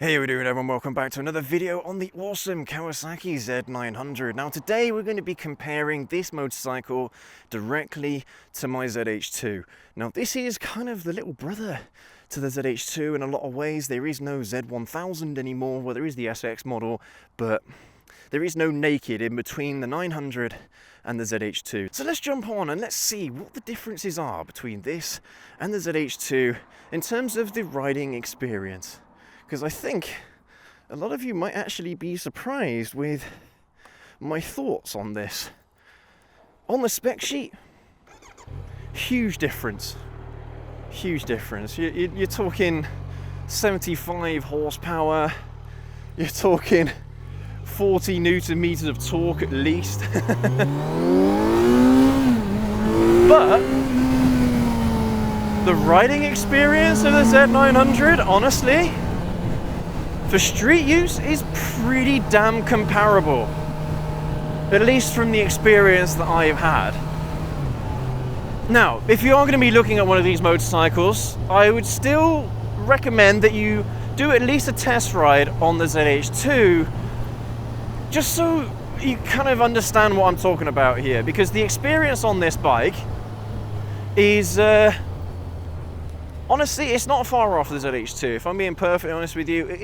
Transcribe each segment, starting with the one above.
Hey, how we doing everyone? Welcome back to another video on the awesome Kawasaki Z900. Now today we're going to be comparing this motorcycle directly to my ZH2. Now this is kind of the little brother to the ZH2 in a lot of ways. There is no Z1000 anymore. Well, there is the SX model, but there is no naked in between the 900 and the ZH2. So let's jump on and let's see what the differences are between this and the ZH2 in terms of the riding experience. Because I think a lot of you might actually be surprised with my thoughts on this. On the spec sheet, huge difference. Huge difference. You're talking 75 horsepower, you're talking 40 Newton meters of torque at least. But the riding experience of the Z900, honestly, for street use is pretty damn comparable, at least from the experience that I've had. Now, if you are going to be looking at one of these motorcycles, I would still recommend that you do at least a test ride on the ZH2, just so you kind of understand what I'm talking about here, because the experience on this bike is honestly, it's not far off the ZH2. If I'm being perfectly honest with you, it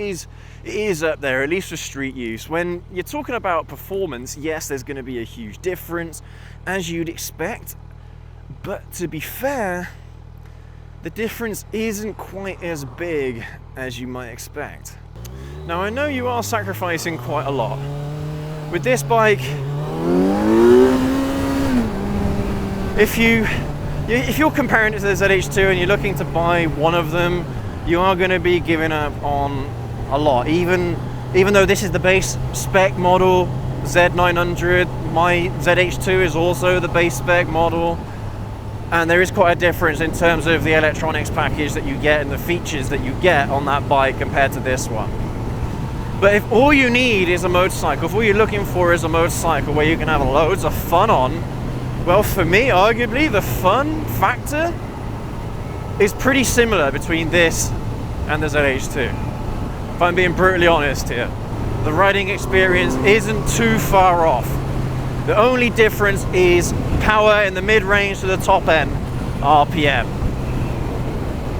is up there, at least for street use. When you're talking about performance, yes, there's going to be a huge difference, as you'd expect. But to be fair, the difference isn't quite as big as you might expect. Now, I know you are sacrificing quite a lot. With this bike, if you're comparing it to the ZH2 and you're looking to buy one of them, you are going to be giving up on a lot. Even though this is the base spec model, Z900, my ZH2 is also the base spec model, and there is quite a difference in terms of the electronics package that you get and the features that you get on that bike compared to this one. But if all you need is a motorcycle, if all you're looking for is a motorcycle where you can have loads of fun on, well, for me, arguably, the fun factor is pretty similar between this and the ZH2. If I'm being brutally honest here, the riding experience isn't too far off. The only difference is power in the mid-range to the top end RPM.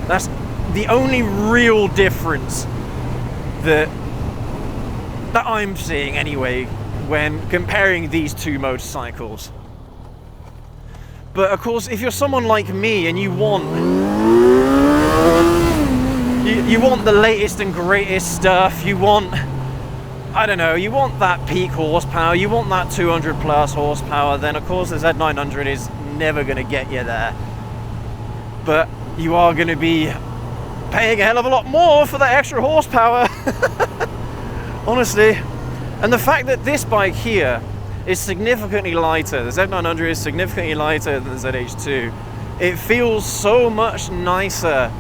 That's the only real difference that I'm seeing anyway when comparing these two motorcycles. But of course, if you're someone like me and you want the latest and greatest stuff, you want, I don't know, you want that peak horsepower, you want that 200 plus horsepower, then of course the Z900 is never going to get you there. But you are going to be paying a hell of a lot more for that extra horsepower. Honestly. And the fact that this bike here is significantly lighter, the Z900 is significantly lighter than the ZH2, it feels so much nicer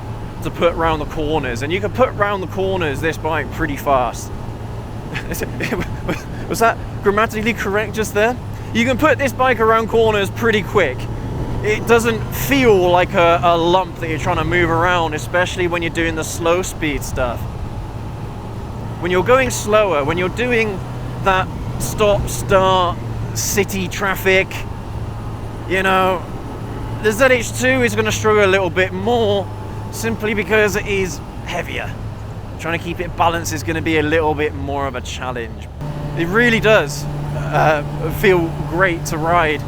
to put around the corners, and you can put around the corners this bike pretty fast. Was that grammatically correct just there? You can put this bike around corners pretty quick. It doesn't feel like a lump that you're trying to move around, especially when you're doing the slow speed stuff. When you're going slower, when you're doing that stop, start, city traffic, you know, the ZH2 is going to struggle a little bit more simply because it is heavier. Trying to keep it balanced is going to be a little bit more of a challenge. It really does feel great to ride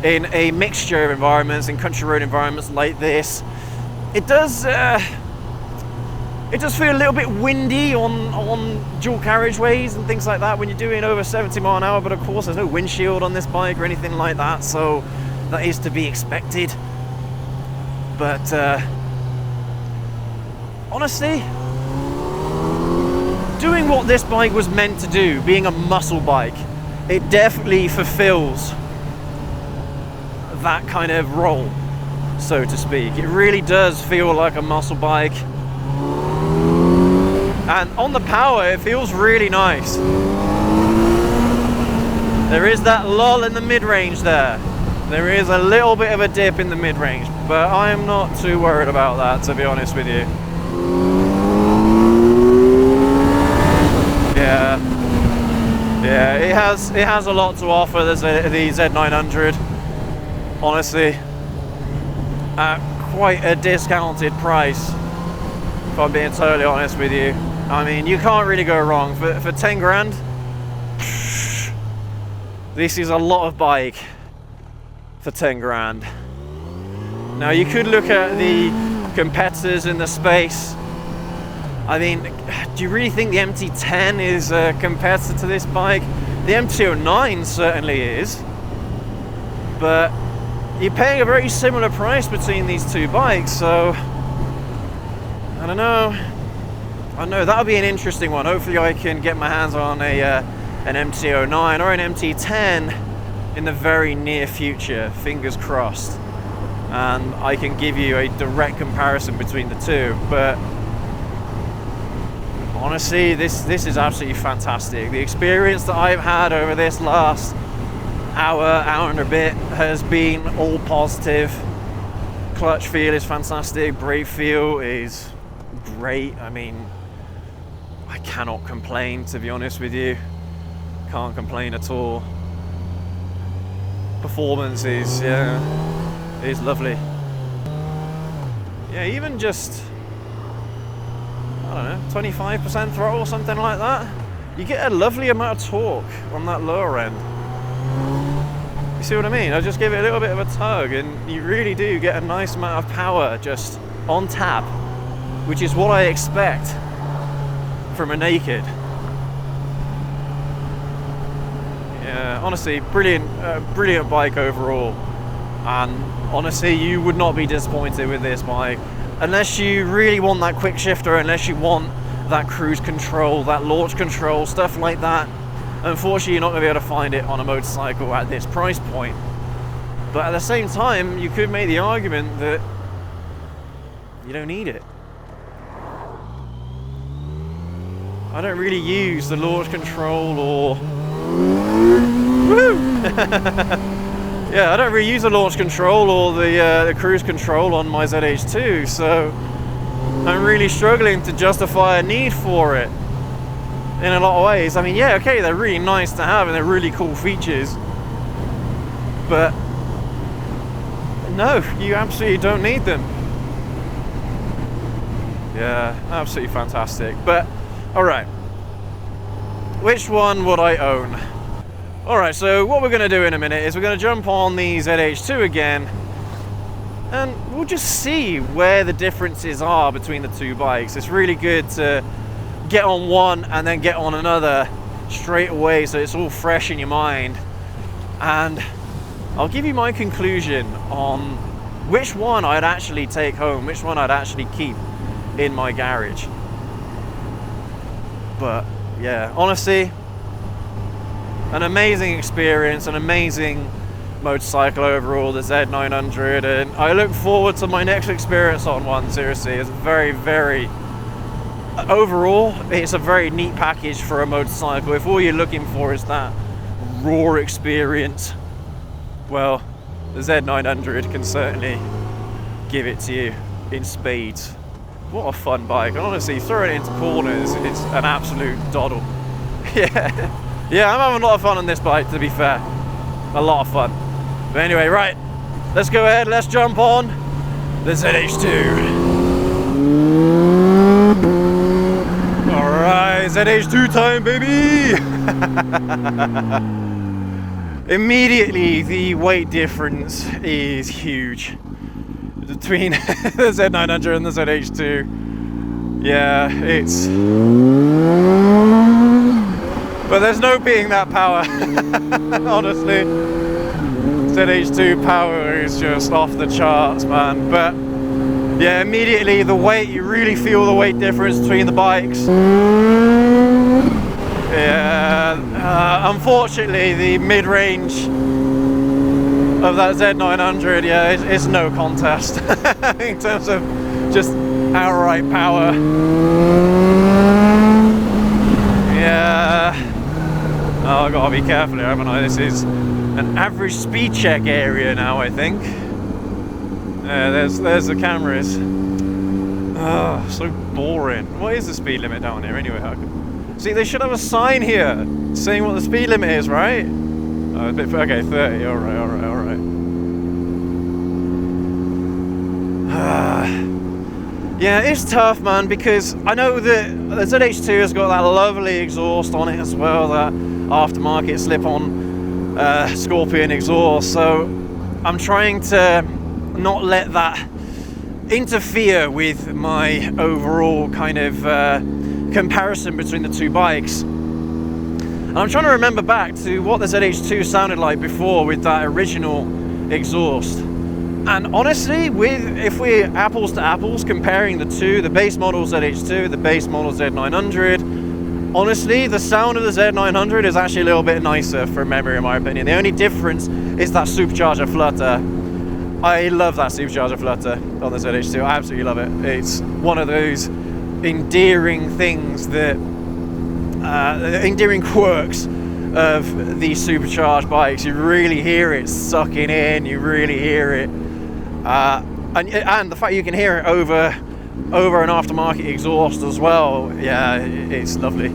in a mixture of environments, in country road environments like this. It does feel a little bit windy on dual carriageways and things like that when you're doing over 70 miles an hour, but of course there's no windshield on this bike or anything like that, so that is to be expected. But honestly, doing what this bike was meant to do, being a muscle bike, it definitely fulfills that kind of role, so to speak. It really does feel like a muscle bike. And on the power, it feels really nice. There is that lull in the mid-range there. There is a little bit of a dip in the mid-range, but I'm not too worried about that, to be honest with you. has a lot to offer. There's the Z900, honestly, at quite a discounted price, if I'm being totally honest with you. I mean, you can't really go wrong for 10 grand. This is a lot of bike for 10 grand. Now you could look at the competitors in the space. I mean, do you really think the MT-10 is a competitor to this bike? The MT-09 certainly is, but you're paying a very similar price between these two bikes, so I don't know. I know that'll be an interesting one. Hopefully I can get my hands on an MT-09 or an MT-10 in the very near future, fingers crossed, and I can give you a direct comparison between the two. But honestly, this is absolutely fantastic. The experience that I've had over this last hour and a bit has been all positive. Clutch feel is fantastic, brake feel is great. I mean, I cannot complain, to be honest with you. Can't complain at all. Performance is lovely. Yeah, even just, I don't know, 25% throttle or something like that, you get a lovely amount of torque on that lower end. You see what I mean? I just give it a little bit of a tug and you really do get a nice amount of power just on tap, which is what I expect from a naked. Yeah, honestly, brilliant bike overall. And honestly, you would not be disappointed with this bike unless you really want that quick shifter, unless you want that cruise control, that launch control, stuff like that. Unfortunately, you're not going to be able to find it on a motorcycle at this price point. But at the same time, you could make the argument that you don't need it. I don't really use the launch control or yeah, I don't really use the launch control or the cruise control on my ZH2, so I'm really struggling to justify a need for it in a lot of ways. I mean, yeah, okay, they're really nice to have and they're really cool features, but no, you absolutely don't need them. Yeah, absolutely fantastic. But alright, which one would I own? Alright, so what we're going to do in a minute is we're going to jump on the ZH2 again and we'll just see where the differences are between the two bikes. It's really good to get on one and then get on another straight away so it's all fresh in your mind, and I'll give you my conclusion on which one I'd actually take home, which one I'd actually keep in my garage. But yeah, honestly, an amazing experience, an amazing motorcycle overall, the Z900, and I look forward to my next experience on one. Seriously, it's overall, it's a very neat package for a motorcycle. If all you're looking for is that raw experience, well, the Z900 can certainly give it to you in spades. What a fun bike, and honestly, throwing it into corners, it's an absolute doddle. Yeah, I'm having a lot of fun on this bike, to be fair. A lot of fun. But anyway, right, let's go ahead, let's jump on the ZH2. Alright, ZH2 time, baby! Immediately, the weight difference is huge between the Z900 and the ZH2. Yeah, it's... But there's no beating that power, honestly. ZH2 power is just off the charts, man. But yeah, immediately the weight, you really feel the weight difference between the bikes. Yeah, unfortunately the mid-range of that Z900, yeah, it's no contest in terms of just outright power. Yeah. Oh, I've got to be careful here, haven't I? This is an average speed check area now, I think. There's the cameras. Oh, so boring. What is the speed limit down here anyway? See, they should have a sign here saying what the speed limit is, right? Okay, 30. All right. Yeah, it's tough, man, because I know that the ZH2 has got that lovely exhaust on it as well, that aftermarket slip-on Scorpion exhaust. So I'm trying to not let that interfere with my overall kind of comparison between the two bikes. And I'm trying to remember back to what the ZH2 sounded like before with that original exhaust. And honestly, if we're apples to apples comparing the two, the base model ZH2, the base model Z900, honestly, the sound of the Z900 is actually a little bit nicer from memory, in my opinion. The only difference is that supercharger flutter. I love that supercharger flutter on the ZH2. I absolutely love it. It's one of those endearing things that, endearing quirks of these supercharged bikes. You really hear it sucking in. You really hear it. And the fact you can hear it over an aftermarket exhaust as well, yeah, it's lovely,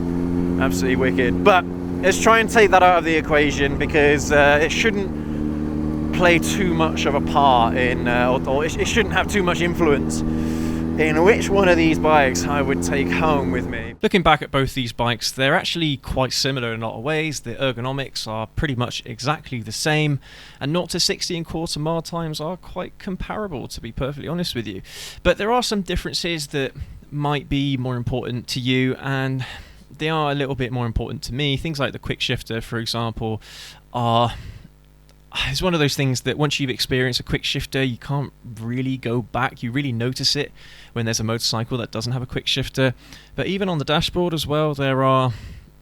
absolutely wicked. But let's try and take that out of the equation, because it shouldn't play too much of a part in, or it shouldn't have too much influence in which one of these bikes I would take home with me. Looking back at both these bikes, they're actually quite similar in a lot of ways. The ergonomics are pretty much exactly the same, and 0 to 60 and quarter mile times are quite comparable, to be perfectly honest with you. But there are some differences that might be more important to you, and they are a little bit more important to me. Things like the quick shifter, for example, it's one of those things that once you've experienced a quick shifter, you can't really go back. You really notice it when there's a motorcycle that doesn't have a quick shifter. But even on the dashboard as well, there are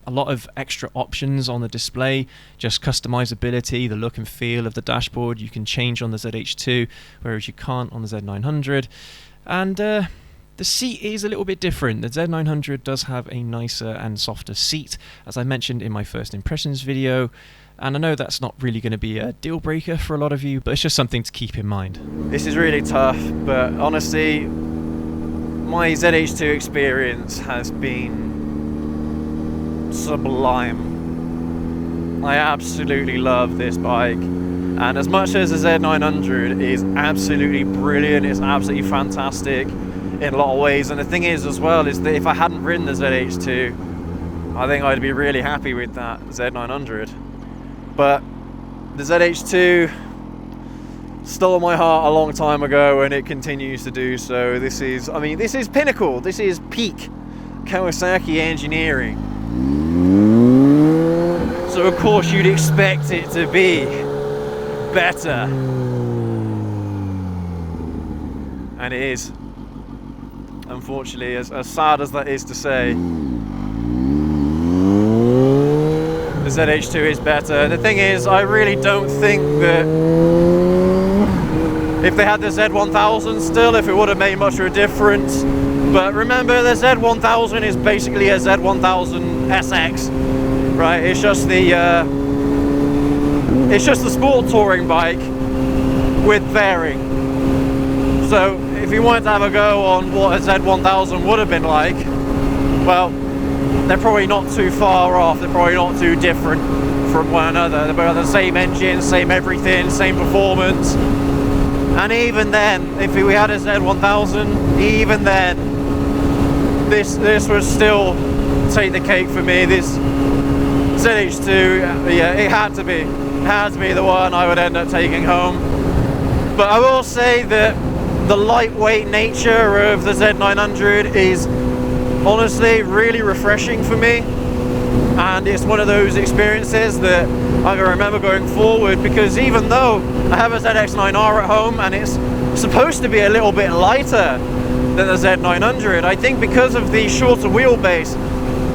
a lot of extra options on the display, just customizability, the look and feel of the dashboard you can change on the ZH2, whereas you can't on the Z900. And the seat is a little bit different. The Z900 does have a nicer and softer seat, as I mentioned in my first impressions video. And I know that's not really going to be a deal breaker for a lot of you, but it's just something to keep in mind. This is really tough, but honestly, my ZH2 experience has been sublime. I absolutely love this bike. And as much as the Z900 is absolutely brilliant, it's absolutely fantastic in a lot of ways. And the thing is as well, is that if I hadn't ridden the ZH2, I think I'd be really happy with that Z900. But the ZH2 stole my heart a long time ago, and it continues to do so. This is pinnacle. This is peak Kawasaki engineering. So of course you'd expect it to be better. And it is. Unfortunately, as sad as that is to say, the ZH2 is better. The thing is, I really don't think that if they had the Z1000 still, if it would have made much of a difference. But remember, the Z1000 is basically a Z1000 SX, right? It's just the sport touring bike with fairing. So if you wanted to have a go on what a Z1000 would have been like, well, they're probably not too far off. They're probably not too different from one another. They're both the same engine, same everything, same performance. And even then, if we had a Z1000, even then, this would still take the cake for me. This ZH2, yeah, it had to be the one I would end up taking home. But I will say that the lightweight nature of the Z900 is honestly really refreshing for me, and it's one of those experiences that I'm going to remember going forward, because even though I have a ZX9R at home and it's supposed to be a little bit lighter than the Z900, I think because of the shorter wheelbase,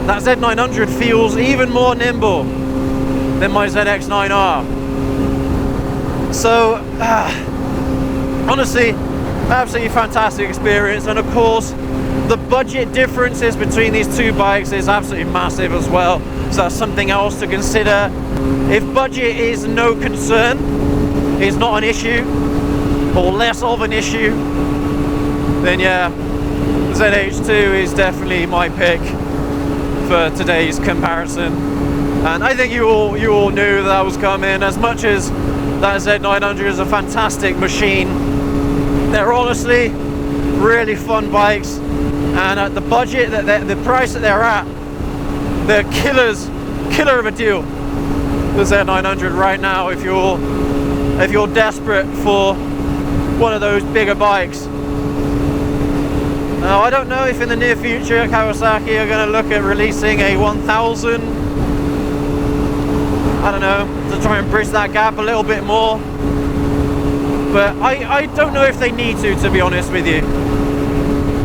that Z900 feels even more nimble than my ZX9R. So honestly, absolutely fantastic experience. And of course, the budget differences between these two bikes is absolutely massive as well, so that's something else to consider. If budget is no concern, is not an issue, or less of an issue, then yeah, ZH2 is definitely my pick. for today's comparison. And I think you all knew that was coming. As much as that Z900 is a fantastic machine, they're honestly really fun bikes, and at the budget that the price that they're at, they're killer of a deal. The Z900 right now, if you're desperate for one of those bigger bikes. Now I don't know if in the near future Kawasaki are going to look at releasing a 1000. I don't know, to try and bridge that gap a little bit more. But I don't know if they need to be honest with you.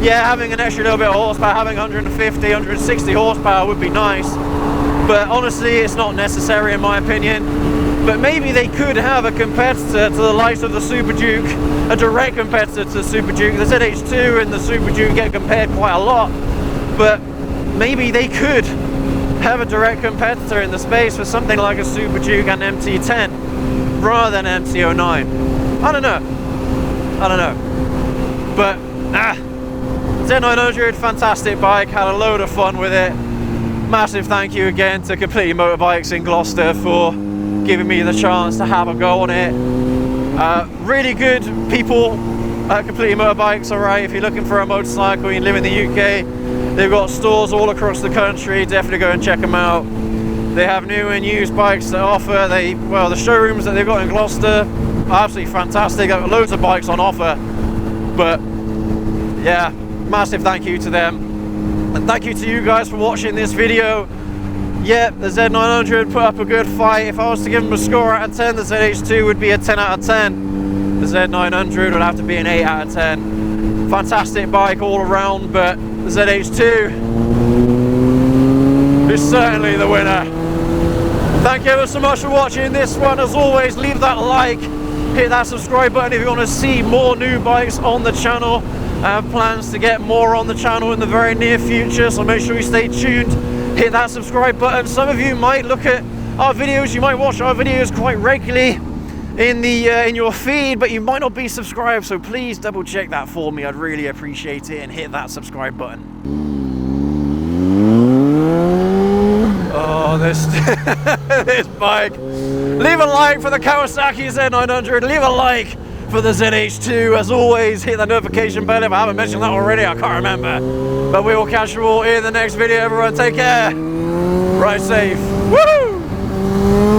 Yeah, having an extra little bit of horsepower, having 150, 160 horsepower would be nice. But honestly, it's not necessary in my opinion. But maybe they could have a competitor to the likes of the Super Duke, a direct competitor to the Super Duke. The ZH2 and the Super Duke get compared quite a lot. But maybe they could have a direct competitor in the space for something like a Super Duke and MT10 rather than MT09. I don't know. But Z900, fantastic bike, had a load of fun with it. Massive thank you again to Completely Motorbikes in Gloucester for giving me the chance to have a go on it. Really good people at Completely Motorbikes, alright, if you're looking for a motorcycle, you live in the UK, they've got stores all across the country, definitely go and check them out. They have new and used bikes to offer. The showrooms that they've got in Gloucester are absolutely fantastic. They've got loads of bikes on offer. But yeah, massive thank you to them. And thank you to you guys for watching this video. Yeah, the Z900 put up a good fight. If I was to give them a score out of 10, the ZH2 would be a 10 out of 10. The Z900 would have to be an 8 out of 10. Fantastic bike all around, but the ZH2 is certainly the winner. Thank you ever so much for watching this one. As always, leave that like, hit that subscribe button if you want to see more new bikes on the channel. I have plans to get more on the channel in the very near future, so make sure you stay tuned. Hit that subscribe button. Some of you might look at our videos, you might watch our videos quite regularly in your feed, but you might not be subscribed, so please double check that for me. I'd really appreciate it, and hit that subscribe button. Oh, this this bike. Leave a like for the Kawasaki Z900, leave a like for the ZH2. As always, hit that notification bell if I haven't mentioned that already, I can't remember. But we will catch you all in the next video. Everyone take care, ride safe. Woo!